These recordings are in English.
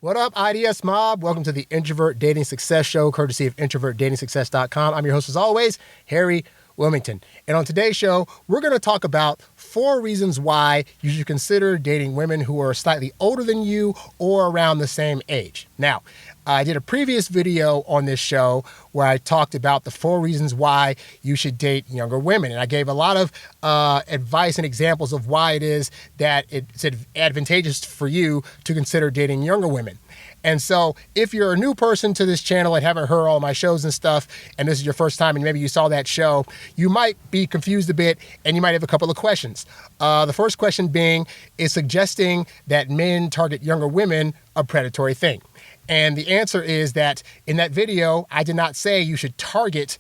What up, IDS Mob? Welcome to the Introvert Dating Success Show, courtesy of introvertdatingsuccess.com. I'm your host, as always, Harry Wilmington. And on today's show, we're going to talk about 4 reasons why you should consider dating women who are slightly older than you or around the same age. Now, I did a previous video on this show where I talked about the 4 reasons why you should date younger women. And I gave a lot of advice and examples of why it is that it's advantageous for you to consider dating younger women. And so if you're a new person to this channel and haven't heard all my shows and stuff, and this is your first time and maybe you saw that show, you might be confused a bit and you might have a couple of questions. The first question being, is suggesting that men target younger women a predatory thing? And the answer is that in that video, I did not say you should target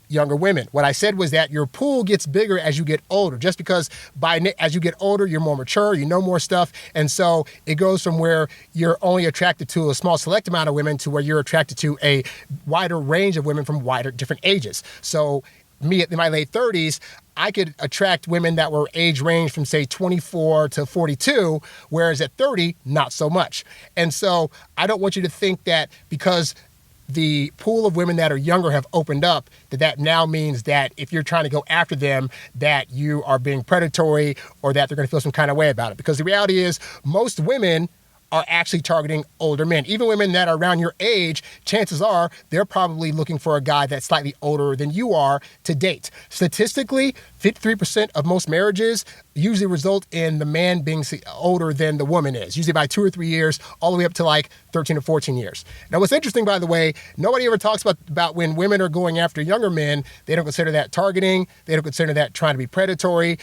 younger women. What I said was that your pool gets bigger as you get older, just because as you get older, you're more mature, you know more stuff. And so it goes from where you're only attracted to a small select amount of women to where you're attracted to a wider range of women from different ages. So me in my late 30s, I could attract women that were age range from say 24 to 42, whereas at 30, not so much. And so I don't want you to think that because the pool of women that are younger have opened up, that now means that if you're trying to go after them, that you are being predatory or that they're going to feel some kind of way about it. Because the reality is most women are actually targeting older men. Even women that are around your age, chances are they're probably looking for a guy that's slightly older than you are to date. Statistically, 53% of most marriages usually result in the man being older than the woman is, usually by 2 or 3 years, all the way up to like 13 or 14 years. Now, what's interesting, by the way, nobody ever talks about when women are going after younger men, they don't consider that targeting. They don't consider that trying to be predatory.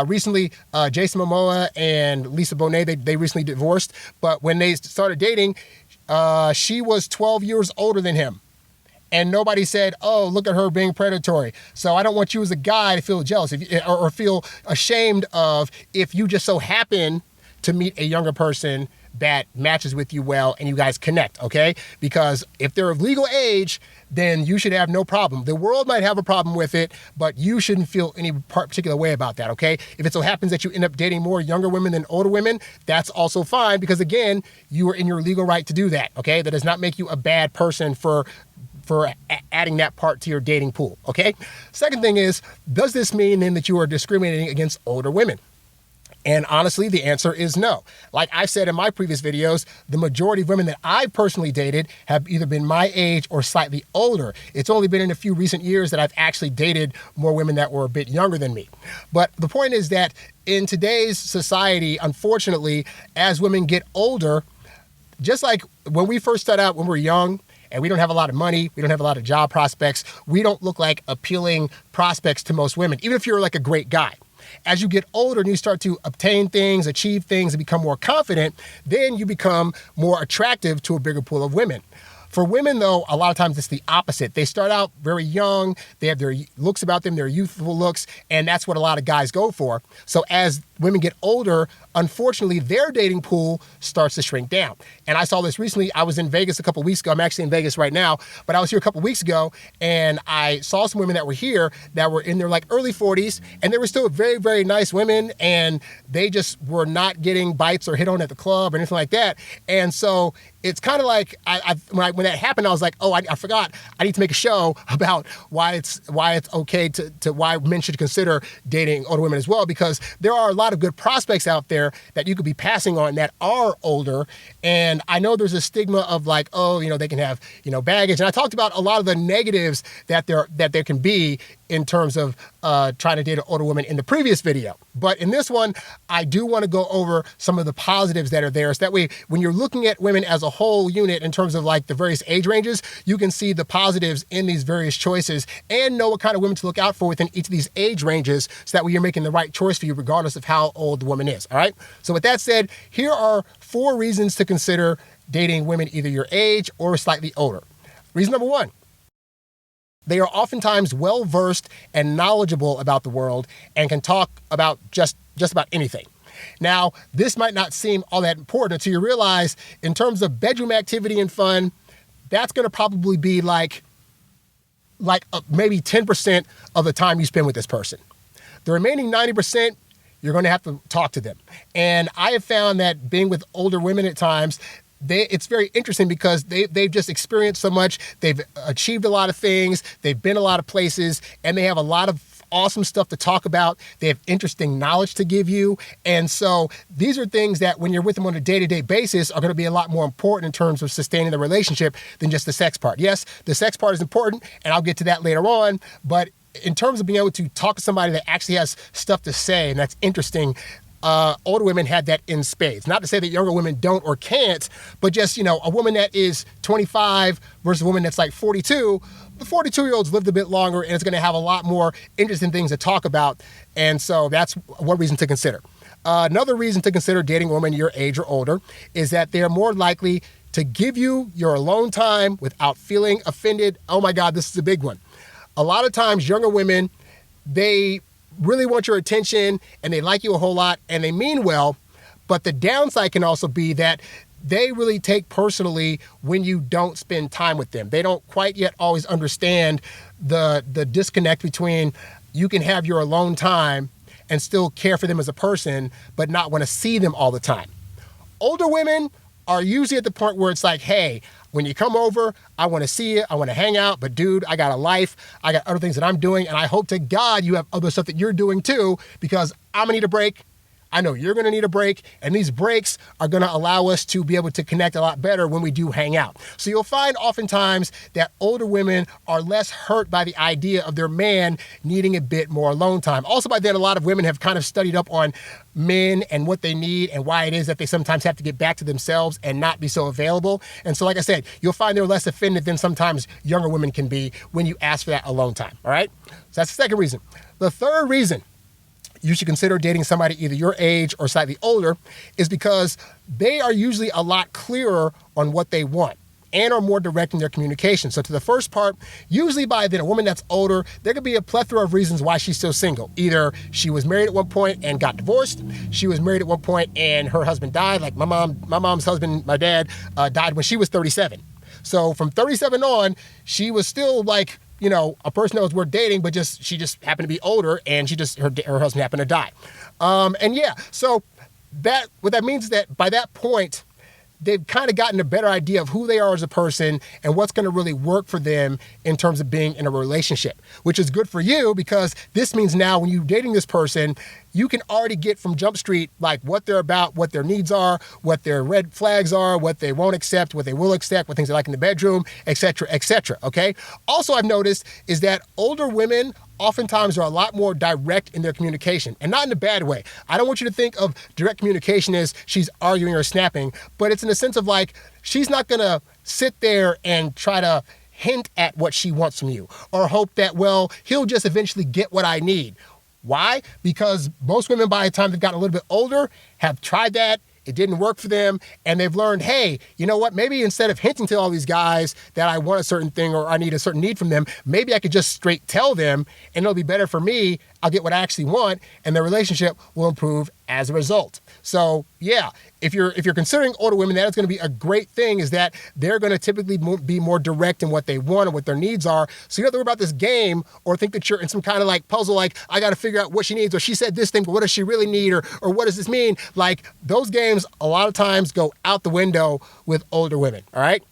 Recently, Jason Momoa and Lisa Bonet, they recently divorced, but when they started dating, she was 12 years older than him. And nobody said, oh, look at her being predatory. So I don't want you as a guy to feel jealous or feel ashamed of if you just so happen to meet a younger person that matches with you well and you guys connect, okay? Because if they're of legal age, then you should have no problem. The world might have a problem with it, but you shouldn't feel any particular way about that, okay? If it so happens that you end up dating more younger women than older women, that's also fine because, again, you are in your legal right to do that, okay? That does not make you a bad person for adding that part to your dating pool, okay? Second thing is, does this mean then that you are discriminating against older women? And honestly, the answer is no. Like I said in my previous videos, the majority of women that I personally dated have either been my age or slightly older. It's only been in a few recent years that I've actually dated more women that were a bit younger than me. But the point is that in today's society, unfortunately, as women get older, just like when we first start out when we're young, and we don't have a lot of money, we don't have a lot of job prospects, we don't look like appealing prospects to most women, even if you're like a great guy. As you get older and you start to obtain things, achieve things, and become more confident, then you become more attractive to a bigger pool of women. For women, though, a lot of times it's the opposite. They start out very young, they have their looks about them, their youthful looks, and that's what a lot of guys go for. So as women get older, unfortunately, their dating pool starts to shrink down. And I saw this recently. I was in Vegas a couple weeks ago. I'm actually in Vegas right now, but I was here a couple weeks ago, and I saw some women that were here that were in their like early 40s, and they were still very, very nice women, and they just were not getting bites or hit on at the club or anything like that. And so it's kind of like when that happened, I was like, oh, I forgot. I need to make a show about why it's okay to why men should consider dating older women as well, because there are a lot of good prospects out there that you could be passing on that are older. And I know there's a stigma of like, oh, they can have, baggage. And I talked about a lot of the negatives that there can be in terms of trying to date an older woman in the previous video. But in this one, I do want to go over some of the positives that are there. So that way, when you're looking at women as a whole unit in terms of like the various age ranges, you can see the positives in these various choices and know what kind of women to look out for within each of these age ranges so that way you're making the right choice for you regardless of how old the woman is, all right? So with that said, here are 4 reasons to consider dating women either your age or slightly older. Reason number 1. They are oftentimes well-versed and knowledgeable about the world and can talk about just about anything. Now, this might not seem all that important until you realize in terms of bedroom activity and fun, that's going to probably be like maybe 10% of the time you spend with this person. The remaining 90%, you're going to have to talk to them. And I have found that being with older women at times, it's very interesting because they've just experienced so much. They've achieved a lot of things. They've been a lot of places, and they have a lot of awesome stuff to talk about. They have interesting knowledge to give you. And so these are things that when you're with them on a day-to-day basis are going to be a lot more important in terms of sustaining the relationship than just the sex part. Yes, the sex part is important, and I'll get to that later on, but in terms of being able to talk to somebody that actually has stuff to say and that's interesting, older women had that in spades. Not to say that younger women don't or can't, but just, a woman that is 25 versus a woman that's like 42, the 42-year-olds lived a bit longer and it's going to have a lot more interesting things to talk about. And so that's one reason to consider. Another reason to consider dating a woman your age or older is that they're more likely to give you your alone time without feeling offended. Oh my God, this is a big one. A lot of times younger women, they really want your attention and they like you a whole lot and they mean well, but the downside can also be that they really take personally when you don't spend time with them. They don't quite yet always understand the disconnect between you can have your alone time and still care for them as a person, but not want to see them all the time. Older women are usually at the point where it's like, hey, when you come over, I want to see you, I want to hang out, but dude, I got a life, I got other things that I'm doing, and I hope to God you have other stuff that you're doing too, because I'm gonna need a break. I know you're going to need a break, and these breaks are going to allow us to be able to connect a lot better when we do hang out. So you'll find oftentimes that older women are less hurt by the idea of their man needing a bit more alone time. Also, by then, a lot of women have kind of studied up on men and what they need and why it is that they sometimes have to get back to themselves and not be so available. And so, like I said, you'll find they're less offended than sometimes younger women can be when you ask for that alone time, all right? So that's the second reason. The third reason you should consider dating somebody either your age or slightly older is because they are usually a lot clearer on what they want and are more direct in their communication. So to the first part, usually by then a woman that's older, there could be a plethora of reasons why she's still single. Either she was married at one point and got divorced, she was married at one point and her husband died, like my mom's husband, my dad, died when she was 37. So from 37 on, she was still like, a person that was worth dating, but she just happened to be older and her husband happened to die. So what that means is that by that point, they've kind of gotten a better idea of who they are as a person and what's going to really work for them in terms of being in a relationship, which is good for you because this means now when you're dating this person, you can already get from Jump Street like what they're about, what their needs are, what their red flags are, what they won't accept, what they will accept, what things they like in the bedroom, et cetera, okay? Also, I've noticed is that older women oftentimes are a lot more direct in their communication, and not in a bad way. I don't want you to think of direct communication as she's arguing or snapping, but it's in the sense of like, she's not gonna sit there and try to hint at what she wants from you or hope that, well, he'll just eventually get what I need. Why? Because most women by the time they've gotten a little bit older have tried that. It didn't work for them. And they've learned, hey, you know what? Maybe instead of hinting to all these guys that I want a certain thing or I need a certain need from them, maybe I could just straight tell them and it'll be better for me. I'll get what I actually want and the relationship will improve as a result. So yeah, if you're considering older women, that is going to be a great thing is that they're going to typically be more direct in what they want and what their needs are. So you don't have to worry about this game or think that you're in some kind of like puzzle, like I got to figure out what she needs or she said this thing, but what does she really need or what does this mean? Like those games a lot of times go out the window with older women, all right?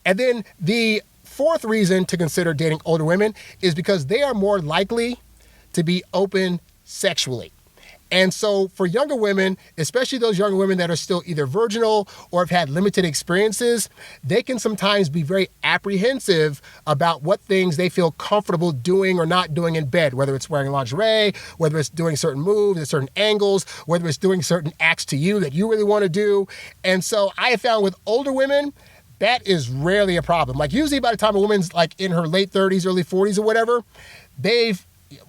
And then the fourth reason to consider dating older women is because they are more likely to be open sexually. And so for younger women, especially those younger women that are still either virginal or have had limited experiences, they can sometimes be very apprehensive about what things they feel comfortable doing or not doing in bed, whether it's wearing lingerie, whether it's doing certain moves at certain angles, whether it's doing certain acts to you that you really want to do. And so I have found with older women, that is rarely a problem. Like usually by the time a woman's like in her late 30s, early 40s or whatever,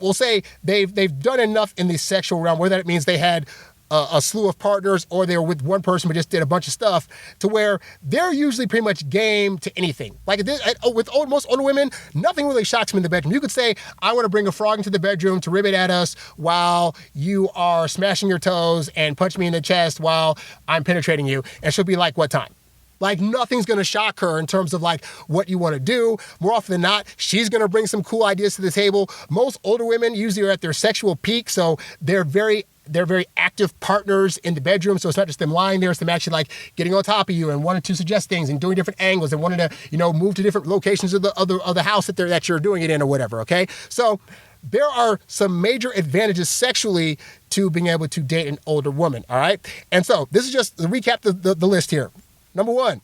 we'll say they've done enough in the sexual realm, whether that means they had a slew of partners or they were with one person but just did a bunch of stuff, to where they're usually pretty much game to anything. Like with most older women, nothing really shocks them in the bedroom. You could say, I want to bring a frog into the bedroom to ribbit at us while you are smashing your toes and punch me in the chest while I'm penetrating you. And she'll be like, what time? Like nothing's going to shock her in terms of like what you want to do. More often than not, she's going to bring some cool ideas to the table. Most older women usually are at their sexual peak, so they're very they're very active partners in the bedroom. So it's not just them lying there. It's them actually like getting on top of you and wanting to suggest things and doing different angles and wanting to, move to different locations of the house that you're doing it in or whatever. Okay. So there are some major advantages sexually to being able to date an older woman. All right. And so this is just to recap the list here. Number one,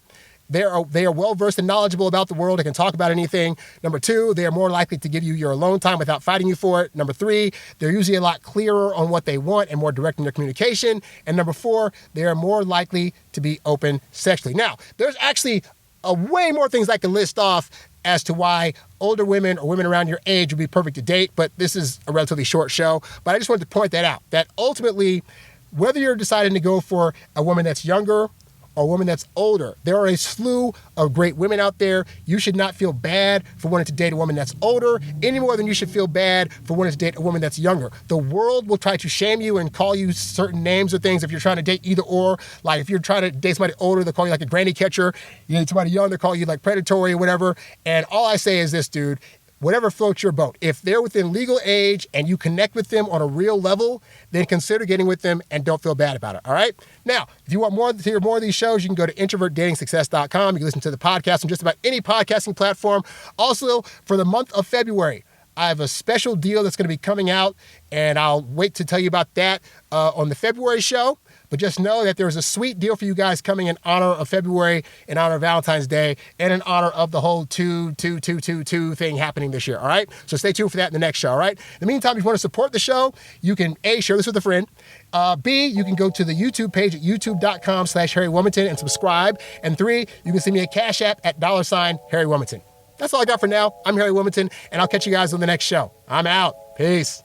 they are well-versed and knowledgeable about the world. They can talk about anything. Number two, they are more likely to give you your alone time without fighting you for it. Number three, they're usually a lot clearer on what they want and more direct in their communication. And number four, they are more likely to be open sexually. Now, there's actually way more things I can list off as to why older women or women around your age would be perfect to date, but this is a relatively short show. But I just wanted to point that out, that ultimately, whether you're deciding to go for a woman that's younger or a woman that's older, there are a slew of great women out there. You should not feel bad for wanting to date a woman that's older any more than you should feel bad for wanting to date a woman that's younger. The world will try to shame you and call you certain names or things if you're trying to date either or. Like if you're trying to date somebody older, they'll call you like a granny catcher. You date somebody young, they'll call you like predatory or whatever. And all I say is this, dude, whatever floats your boat. If they're within legal age and you connect with them on a real level, then consider getting with them and don't feel bad about it, all right? Now, if you want to hear more of these shows, you can go to introvertdatingsuccess.com. You can listen to the podcast on just about any podcasting platform. Also, for the month of February, I have a special deal that's going to be coming out, and I'll wait to tell you about that on the February show. But just know that there's a sweet deal for you guys coming in honor of February, in honor of Valentine's Day, and in honor of the whole 2-2-2-2 thing happening this year, all right? So stay tuned for that in the next show, all right? In the meantime, if you want to support the show, you can A, share this with a friend. B, you can go to the YouTube page at youtube.com/HarryWilmington and subscribe. And 3, you can send me a Cash App at $HarryWilmington. That's all I got for now. I'm Harry Wilmington, and I'll catch you guys on the next show. I'm out. Peace.